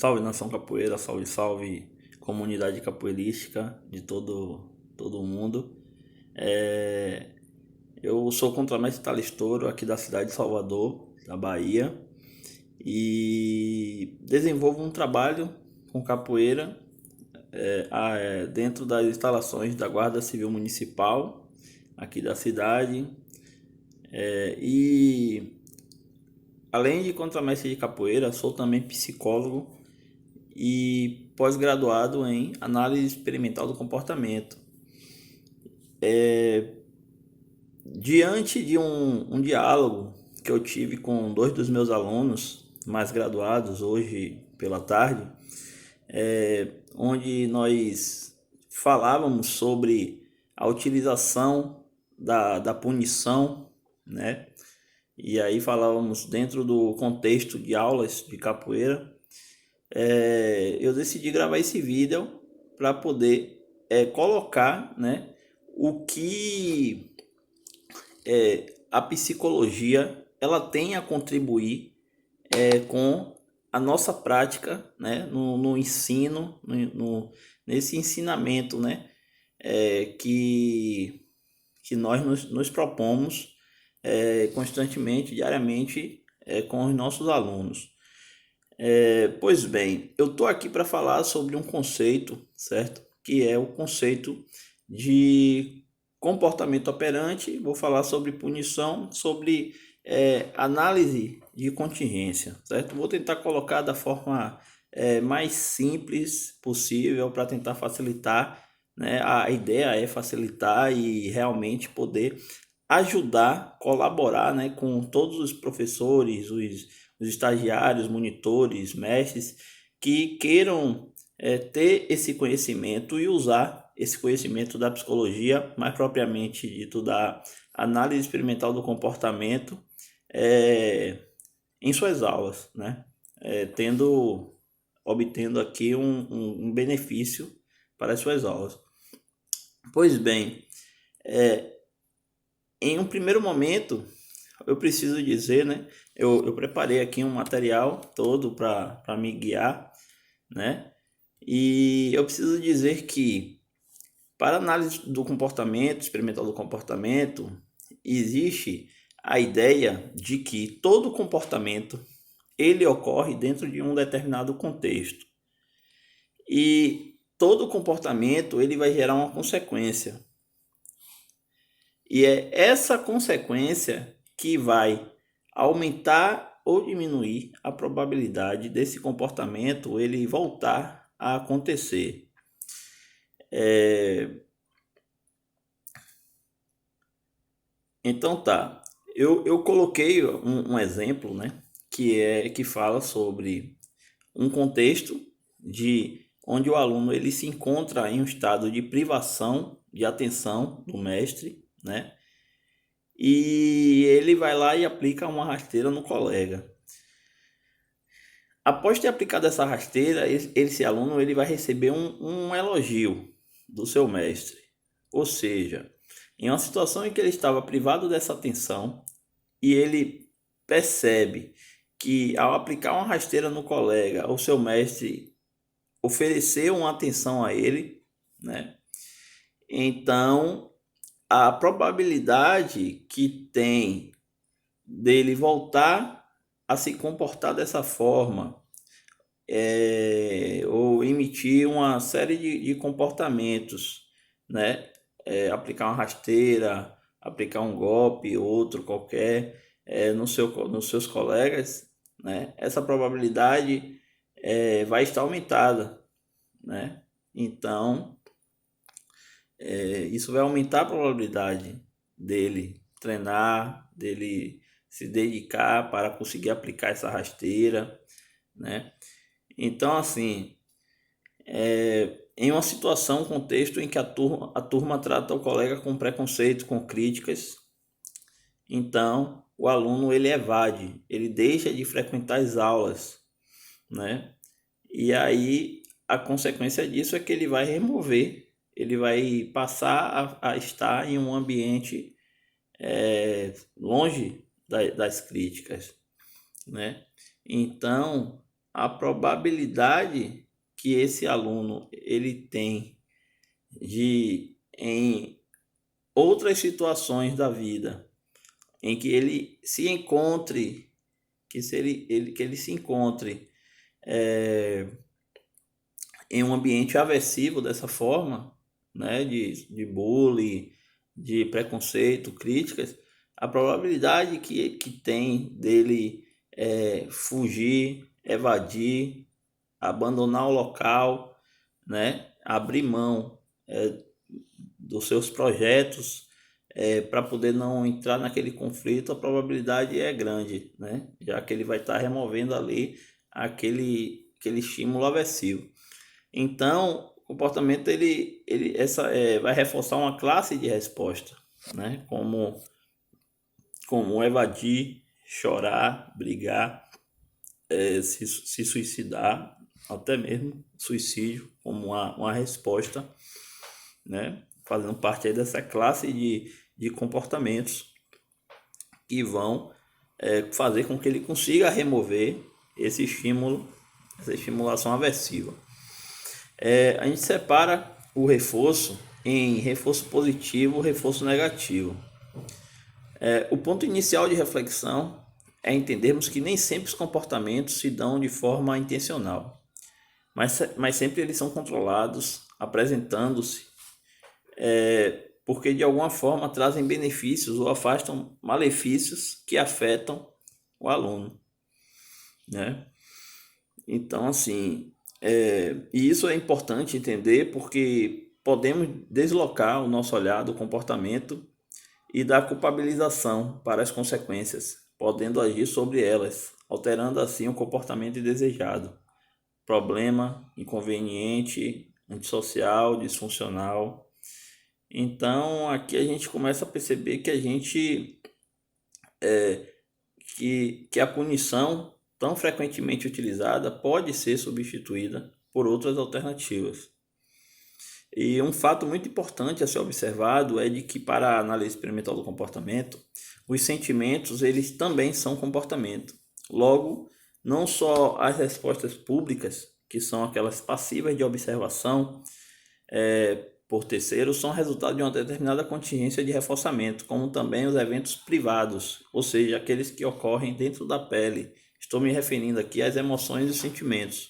Salve nação capoeira, salve, salve comunidade capoeirística de todo mundo. É, eu sou contramestre Talistouro aqui da cidade de Salvador, da Bahia, e desenvolvo um trabalho com capoeira dentro das instalações da Guarda Civil Municipal aqui da cidade. E além de contramestre de capoeira, sou também psicólogo e pós-graduado em análise experimental do comportamento. Diante de um diálogo que eu tive com dois dos meus alunos mais graduados hoje pela tarde, onde nós falávamos sobre a utilização da punição, né? E aí falávamos dentro do contexto de aulas de capoeira. Eu decidi gravar esse vídeo para poder colocar, né, o que a psicologia ela tem a contribuir com a nossa prática, né, no ensino, nesse ensinamento, né, que nós nos propomos constantemente, diariamente, com os nossos alunos. Pois bem, eu estou aqui para falar sobre um conceito, certo? Que é o conceito de comportamento operante. Vou falar sobre punição, sobre análise de contingência, certo? Vou tentar colocar da forma mais simples possível para tentar facilitar, né? A ideia é facilitar e realmente poder ajudar, colaborar, né, com todos os professores, os estagiários, monitores, mestres que queiram ter esse conhecimento e usar esse conhecimento da psicologia, mais propriamente dito da análise experimental do comportamento, em suas aulas, né? Obtendo aqui um benefício para as suas aulas. Pois bem, em um primeiro momento, eu preciso dizer, né? Eu preparei aqui um material todo para me guiar, né? E eu preciso dizer que para análise do comportamento, experimental do comportamento, existe a ideia de que todo comportamento ele ocorre dentro de um determinado contexto. E todo comportamento ele vai gerar uma consequência. E é essa consequência que vai aumentar ou diminuir a probabilidade desse comportamento ele voltar a acontecer. Então tá, eu coloquei um exemplo, né, que fala sobre um contexto de onde o aluno ele se encontra em um estado de privação de atenção do mestre, né? E ele vai lá e aplica uma rasteira no colega. Após ter aplicado essa rasteira, esse aluno ele vai receber um elogio do seu mestre. Ou seja, em uma situação em que ele estava privado dessa atenção e ele percebe que ao aplicar uma rasteira no colega, o seu mestre ofereceu uma atenção a ele, né? Então, a probabilidade que tem dele voltar a se comportar dessa forma ou emitir uma série de comportamentos, né? Aplicar uma rasteira, aplicar um golpe, outro qualquer, nos seus colegas, né? Essa probabilidade vai estar aumentada, né? Então, isso vai aumentar a probabilidade dele treinar, dele se dedicar para conseguir aplicar essa rasteira, né? Então, assim, em uma situação, um contexto em que a turma trata o colega com preconceito, com críticas, então o aluno ele evade, ele deixa de frequentar as aulas, né? E aí a consequência disso é que ele vai remover, ele vai passar a estar em um ambiente longe das críticas, né? Então a probabilidade que esse aluno ele tem de, em outras situações da vida, em que ele se encontre, que ele se encontre em um ambiente aversivo dessa forma, né, de bullying, de preconceito, críticas, a probabilidade que tem dele fugir, evadir, abandonar o local, né, abrir mão dos seus projetos para poder não entrar naquele conflito, a probabilidade é grande, né, já que ele vai estar removendo ali aquele estímulo aversivo. Então, o comportamento vai reforçar uma classe de resposta, né, como evadir, chorar, brigar, se suicidar, até mesmo suicídio como uma resposta, né? Fazendo parte aí dessa classe de comportamentos que vão fazer com que ele consiga remover esse estímulo, essa estimulação aversiva. A gente separa o reforço em reforço positivo e reforço negativo. O ponto inicial de reflexão é entendermos que nem sempre os comportamentos se dão de forma intencional, mas sempre eles são controlados, apresentando-se, porque de alguma forma trazem benefícios ou afastam malefícios que afetam o aluno, né? Então, assim, e isso é importante entender porque podemos deslocar o nosso olhar do comportamento e da culpabilização para as consequências, podendo agir sobre elas, alterando assim o comportamento indesejado, problema, inconveniente, antissocial, disfuncional. Então, aqui a gente começa a perceber que a gente que a punição tão frequentemente utilizada pode ser substituída por outras alternativas. E um fato muito importante a ser observado é de que para a análise experimental do comportamento, os sentimentos eles também são comportamento. Logo, não só as respostas públicas, que são aquelas passivas de observação por terceiros, são resultado de uma determinada contingência de reforçamento, como também os eventos privados, ou seja, aqueles que ocorrem dentro da pele. Estou me referindo aqui às emoções e sentimentos.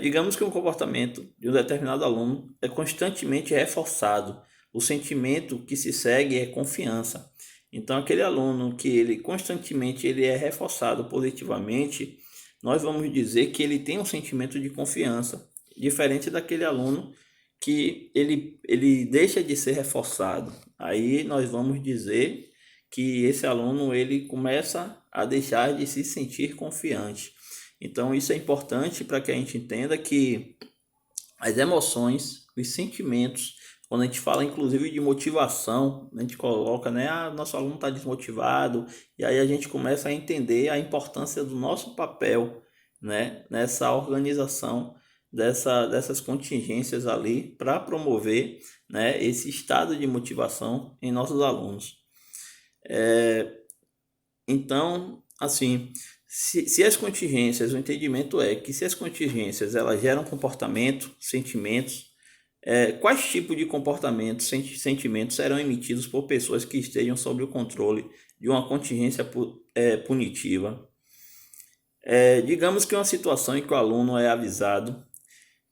Digamos que um comportamento de um determinado aluno é constantemente reforçado. O sentimento que se segue é confiança. Então, aquele aluno que ele constantemente ele é reforçado positivamente, nós vamos dizer que ele tem um sentimento de confiança, diferente daquele aluno que ele deixa de ser reforçado. Aí nós vamos dizer que esse aluno ele começa a deixar de se sentir confiante. Então isso é importante para que a gente entenda que as emoções, os sentimentos, quando a gente fala inclusive de motivação, a gente coloca, né, nosso aluno está desmotivado, e aí a gente começa a entender a importância do nosso papel, né, nessa organização dessas contingências ali para promover, né, esse estado de motivação em nossos alunos. Então, assim, se as contingências, o entendimento é que se as contingências elas geram comportamento, sentimentos, quais tipos de comportamentos, sentimentos serão emitidos por pessoas que estejam sob o controle de uma contingência punitiva? Digamos que uma situação em que o aluno é avisado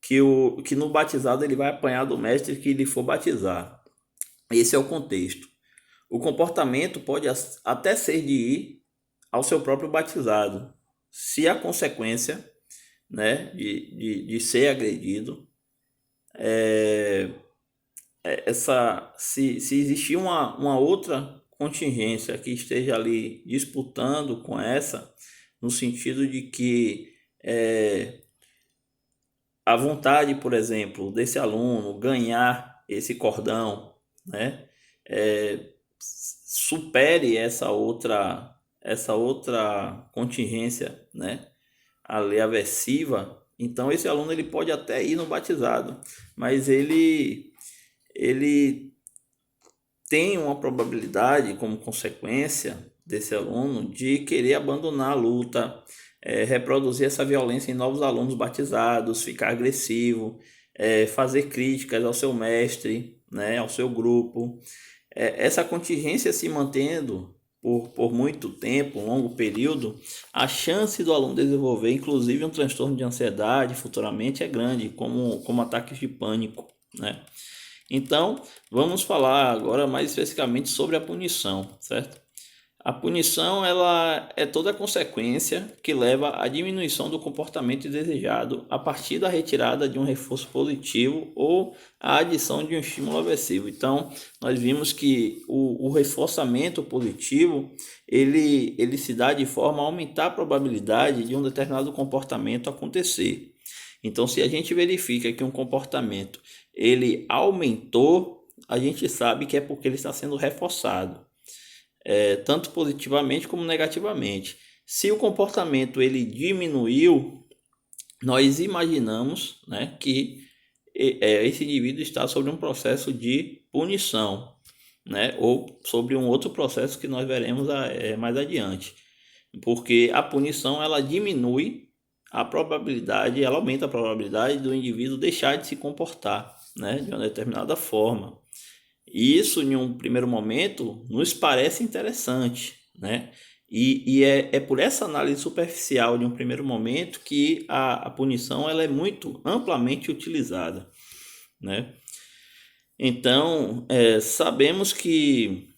que no batizado ele vai apanhar do mestre que lhe for batizar. Esse é o contexto. O comportamento pode até ser de ir ao seu próprio batizado, se a consequência, né, de ser agredido, se existir uma outra contingência que esteja ali disputando com essa, no sentido de que a vontade, por exemplo, desse aluno ganhar esse cordão, né, supere essa outra contingência, né, a lei aversiva, então esse aluno ele pode até ir no batizado, mas ele tem uma probabilidade como consequência desse aluno de querer abandonar a luta, reproduzir essa violência em novos alunos batizados, ficar agressivo, fazer críticas ao seu mestre, né, ao seu grupo. Essa contingência se mantendo por muito tempo, um longo período, a chance do aluno desenvolver, inclusive, um transtorno de ansiedade futuramente é grande, como ataques de pânico, né? Então, vamos falar agora mais especificamente sobre a punição, certo? A punição, ela é toda a consequência que leva à diminuição do comportamento indesejado a partir da retirada de um reforço positivo ou a adição de um estímulo aversivo. Então, nós vimos que o reforçamento positivo, ele se dá de forma a aumentar a probabilidade de um determinado comportamento acontecer. Então, se a gente verifica que um comportamento ele aumentou, a gente sabe que é porque ele está sendo reforçado, tanto positivamente como negativamente. Se o comportamento ele diminuiu, nós imaginamos, né, que esse indivíduo está sobre um processo de punição, né, ou sobre um outro processo que nós veremos mais adiante, porque a punição ela diminui a probabilidade, ela aumenta a probabilidade do indivíduo deixar de se comportar, né, de uma determinada forma. E isso, em um primeiro momento, nos parece interessante, né? E é por essa análise superficial de um primeiro momento que a punição ela é muito amplamente utilizada, né? Então, sabemos que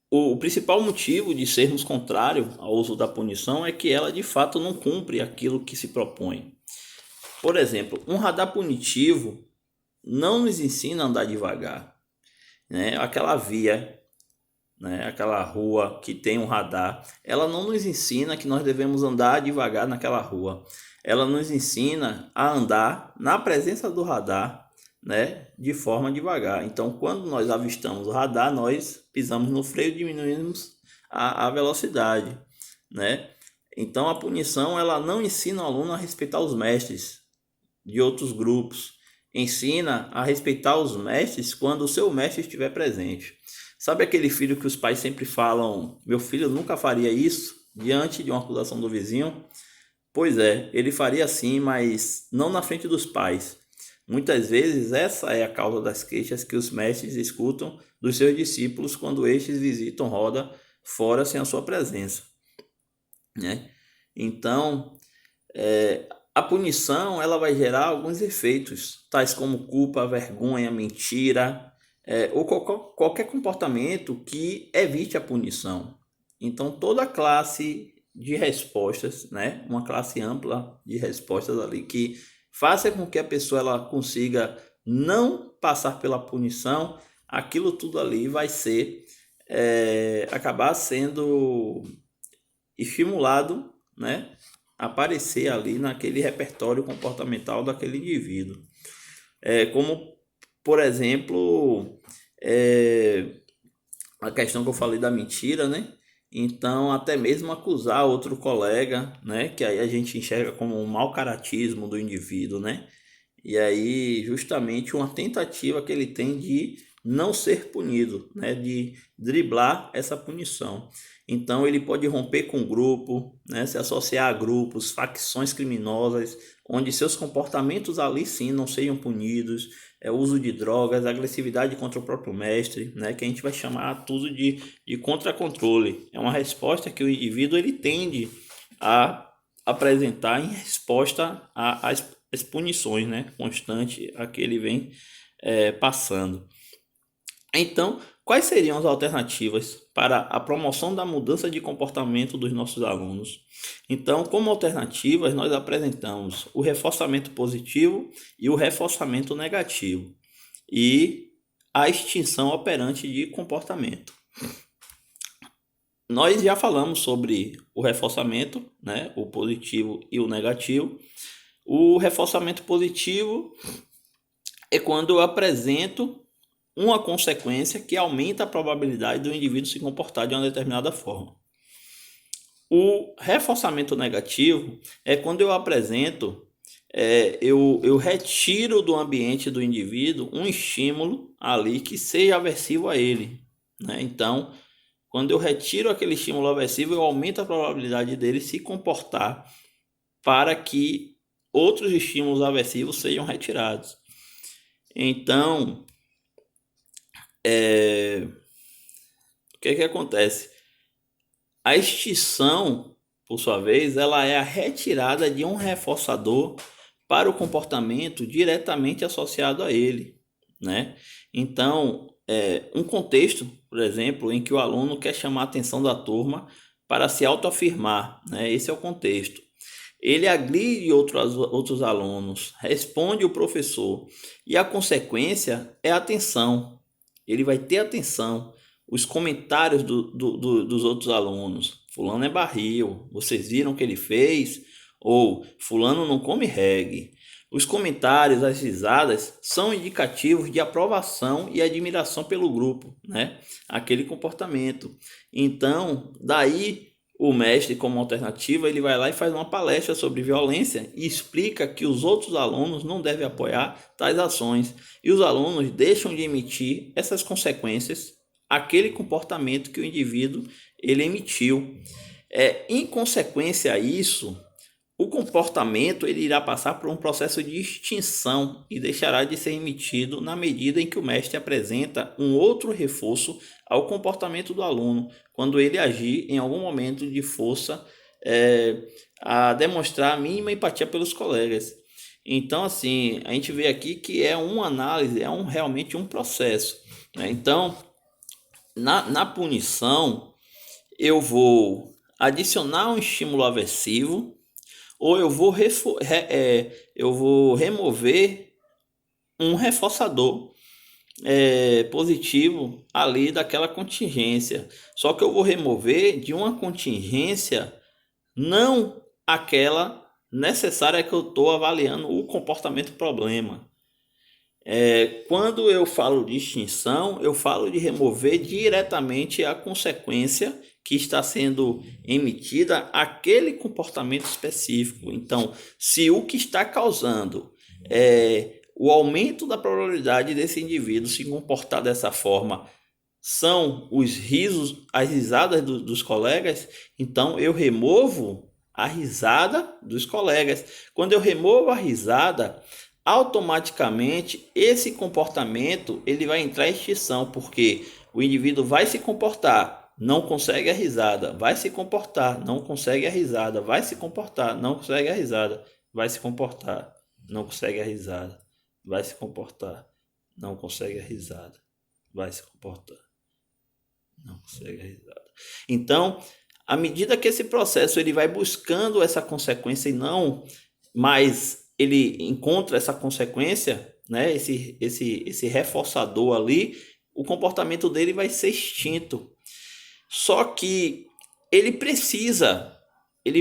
o principal motivo de sermos contrários ao uso da punição é que ela de fato não cumpre aquilo que se propõe. Por exemplo, um radar punitivo não nos ensina a andar devagar, né? Aquela via, né? Aquela rua que tem um radar, ela não nos ensina que nós devemos andar devagar naquela rua. Ela nos ensina a andar na presença do radar, né? De forma devagar. Então, quando nós avistamos o radar, nós pisamos no freio e diminuímos a velocidade, né? Então, a punição ela não ensina o aluno a respeitar os mestres de outros grupos. Ensina a respeitar os mestres quando o seu mestre estiver presente. Sabe aquele filho que os pais sempre falam, meu filho nunca faria isso, diante de uma acusação do vizinho? Pois é, ele faria sim, mas não na frente dos pais. Muitas vezes essa é a causa das queixas que os mestres escutam dos seus discípulos quando estes visitam roda fora sem a sua presença, né? Então, a punição ela vai gerar alguns efeitos, tais como culpa, vergonha, mentira, ou qualquer comportamento que evite a punição. Então, toda a classe de respostas, né, uma classe ampla de respostas ali que faça com que a pessoa ela consiga não passar pela punição, aquilo tudo ali vai ser acabar sendo estimulado, né, aparecer ali naquele repertório comportamental daquele indivíduo. Como, por exemplo, a questão que eu falei da mentira, né? Então, até mesmo acusar outro colega, né? Que aí a gente enxerga como um mau caratismo do indivíduo, né? E aí, justamente, uma tentativa que ele tem de não ser punido, né? De driblar essa punição. Então, ele pode romper com o grupo, né? Se associar a grupos, facções criminosas, onde seus comportamentos ali sim não sejam punidos, uso de drogas, agressividade contra o próprio mestre, né? Que a gente vai chamar tudo de contra-controle. É uma resposta que o indivíduo ele tende a apresentar em resposta às punições, né, constante a que ele vem passando. Então, quais seriam as alternativas para a promoção da mudança de comportamento dos nossos alunos? Então, como alternativas, nós apresentamos o reforçamento positivo e o reforçamento negativo e a extinção operante de comportamento. Nós já falamos sobre o reforçamento, né, o positivo e o negativo. O reforçamento positivo é quando eu apresento uma consequência que aumenta a probabilidade do indivíduo se comportar de uma determinada forma. O reforçamento negativo é quando eu apresento, eu retiro do ambiente do indivíduo um estímulo ali que seja aversivo a ele, né? Então, Quando eu retiro aquele estímulo aversivo, eu aumento a probabilidade dele se comportar para que outros estímulos aversivos sejam retirados. Então, o que acontece? A extinção, por sua vez, ela é a retirada de um reforçador para o comportamento diretamente associado a ele, né? Então, um contexto, por exemplo, em que o aluno quer chamar a atenção da turma para se autoafirmar, né? Esse é o contexto. Ele agride outros alunos, responde o professor, e a consequência é a atenção. Ele vai ter atenção. Os comentários dos outros alunos. Fulano é barril, vocês viram o que ele fez? Ou fulano não come reggae. Os comentários, as risadas são indicativos de aprovação e admiração pelo grupo, né? Aquele comportamento. Então, daí o mestre, como alternativa, ele vai lá e faz uma palestra sobre violência e explica que os outros alunos não devem apoiar tais ações. E os alunos deixam de emitir essas consequências aquele comportamento que o indivíduo ele emitiu. Em consequência a isso, o comportamento ele irá passar por um processo de extinção e deixará de ser emitido na medida em que o mestre apresenta um outro reforço ao comportamento do aluno, quando ele agir em algum momento de força a demonstrar a mínima empatia pelos colegas. Então, assim, a gente vê aqui que é uma análise, realmente um processo, né? Então, na punição, eu vou adicionar um estímulo aversivo ou eu vou remover um reforçador positivo ali daquela contingência. Só que eu vou remover de uma contingência não aquela necessária que eu estou avaliando o comportamento problema. Quando eu falo de extinção, eu falo de remover diretamente a consequência que está sendo emitida aquele comportamento específico. Então, se o que está causando o aumento da probabilidade desse indivíduo se comportar dessa forma são os risos, as risadas dos colegas, então eu removo a risada dos colegas. Quando eu removo a risada, automaticamente esse comportamento ele vai entrar em extinção, porque o indivíduo vai se comportar, não consegue a risada, vai se comportar, não consegue a risada, vai se comportar, não consegue a risada, vai se comportar, não consegue a risada, vai se comportar, não consegue a risada, vai se comportar, não consegue a risada. Então, à medida que esse processo ele vai buscando essa consequência e não mais ele encontra essa consequência, né, esse reforçador ali, o comportamento dele vai ser extinto. Só que ele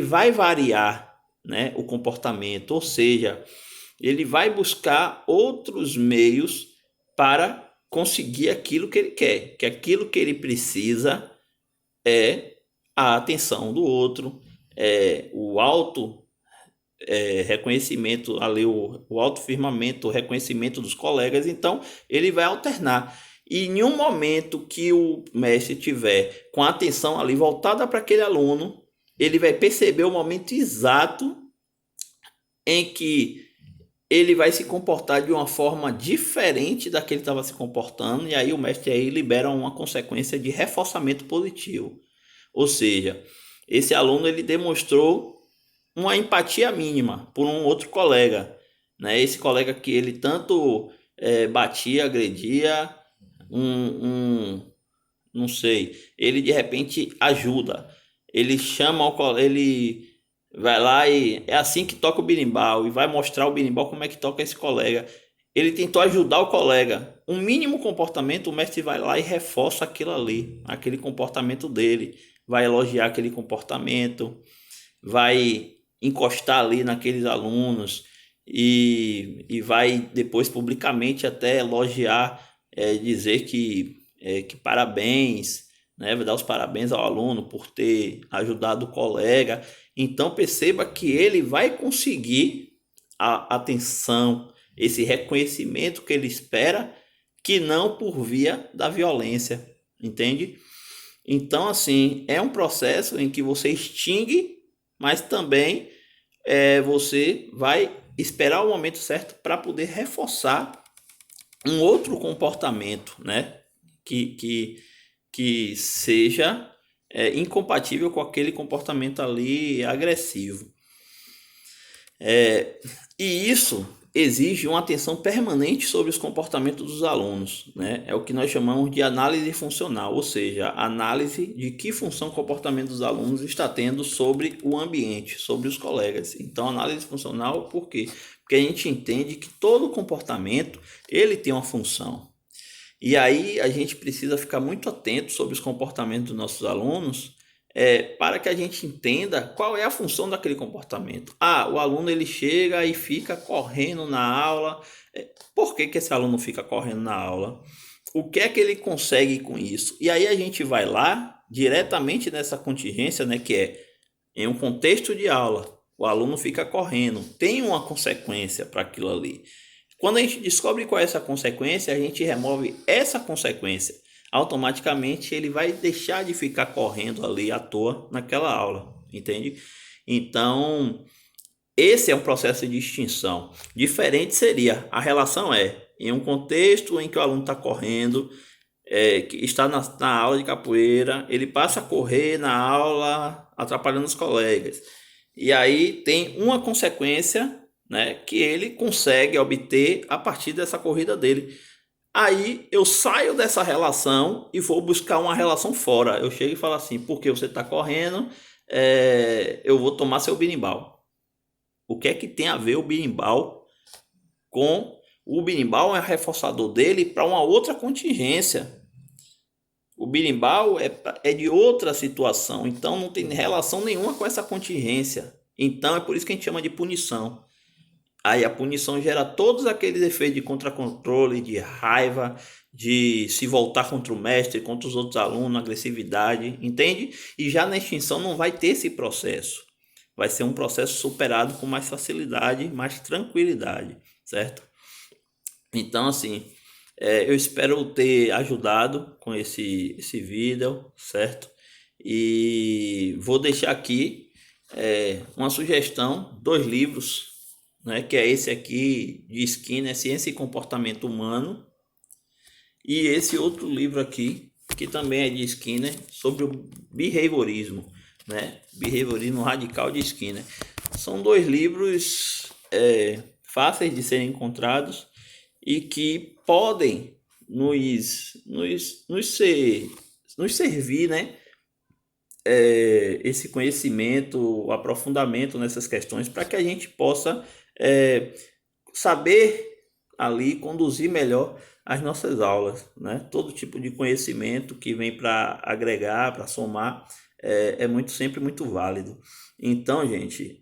vai variar, né, o comportamento, ou seja, ele vai buscar outros meios para conseguir aquilo que ele quer, que aquilo que ele precisa é a atenção do outro, o auto reconhecimento ali, o autofirmamento, o reconhecimento dos colegas. Então ele vai alternar, e em um momento que o mestre tiver com a atenção ali voltada para aquele aluno, ele vai perceber o momento exato em que ele vai se comportar de uma forma diferente da que ele estava se comportando, e aí o mestre aí libera uma consequência de reforçamento positivo. Ou seja, esse aluno ele demonstrou uma empatia mínima por um outro colega, né? Esse colega que ele tanto batia, agredia, não sei, ele de repente ajuda, ele chama ele vai lá e é assim que toca o berimbau e vai mostrar o berimbau como é que toca esse colega. Ele tentou ajudar o colega. Um mínimo comportamento, o mestre vai lá e reforça aquilo ali, aquele comportamento dele, vai elogiar aquele comportamento, vai encostar ali naqueles alunos e vai depois publicamente até elogiar, dizer que parabéns, né? Vai dar os parabéns ao aluno por ter ajudado o colega. Então perceba que ele vai conseguir a atenção, esse reconhecimento que ele espera, que não por via da violência, entende? Então, assim, é um processo em que você extingue, mas também você vai esperar o momento certo para poder reforçar um outro comportamento, né? Que, que, que seja incompatível com aquele comportamento ali agressivo. E isso exige uma atenção permanente sobre os comportamentos dos alunos, né? É o que nós chamamos de análise funcional, ou seja, análise de que função o comportamento dos alunos está tendo sobre o ambiente, sobre os colegas. Então, análise funcional, por quê? Porque a gente entende que todo comportamento ele tem uma função. E aí a gente precisa ficar muito atento sobre os comportamentos dos nossos alunos, para que a gente entenda qual é a função daquele comportamento. Ah, o aluno ele chega e fica correndo na aula. Por que esse aluno fica correndo na aula? O que é que ele consegue com isso? E aí a gente vai lá diretamente nessa contingência, né, que é em um contexto de aula. O aluno fica correndo, tem uma consequência para aquilo ali. Quando a gente descobre qual é essa consequência, a gente remove essa consequência. Automaticamente ele vai deixar de ficar correndo ali à toa naquela aula, entende? Então, esse é um processo de extinção. Diferente seria, a relação em um contexto em que o aluno está correndo, que está na aula de capoeira, ele passa a correr na aula, atrapalhando os colegas. E aí tem uma consequência, né, que ele consegue obter a partir dessa corrida dele. Aí eu saio dessa relação e vou buscar uma relação fora. Eu chego e falo assim, porque você está correndo, eu vou tomar seu berimbau. O que é que tem a ver o berimbau com... O berimbau é reforçador dele para uma outra contingência. O berimbau é de outra situação, então não tem relação nenhuma com essa contingência. Então é por isso que a gente chama de punição. Aí a punição gera todos aqueles efeitos de contra-controle, de raiva, de se voltar contra o mestre, contra os outros alunos, agressividade, entende? E já na extinção não vai ter esse processo. Vai ser um processo superado com mais facilidade, mais tranquilidade, certo? Então, assim, eu espero ter ajudado com esse vídeo, certo? E vou deixar aqui uma sugestão, 2 livros, né? Que é esse aqui de Skinner, Ciência e Comportamento Humano, e esse outro livro aqui, que também é de Skinner, sobre o behaviorismo, né? Behaviorismo Radical de Skinner. São 2 livros fáceis de serem encontrados e que podem nos servir, né? Esse conhecimento, o aprofundamento nessas questões, para que a gente possa saber ali conduzir melhor as nossas aulas, né? Todo tipo de conhecimento que vem para agregar, para somar, sempre muito válido. Então, gente,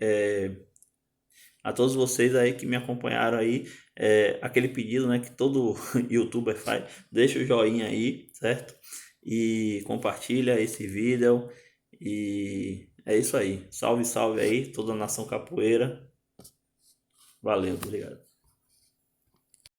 a todos vocês aí que me acompanharam aí, aquele pedido, né, que todo youtuber faz, deixa o joinha aí, certo? E compartilha esse vídeo, e é isso aí. Salve, salve aí, toda a nação capoeira. Valeu, obrigado.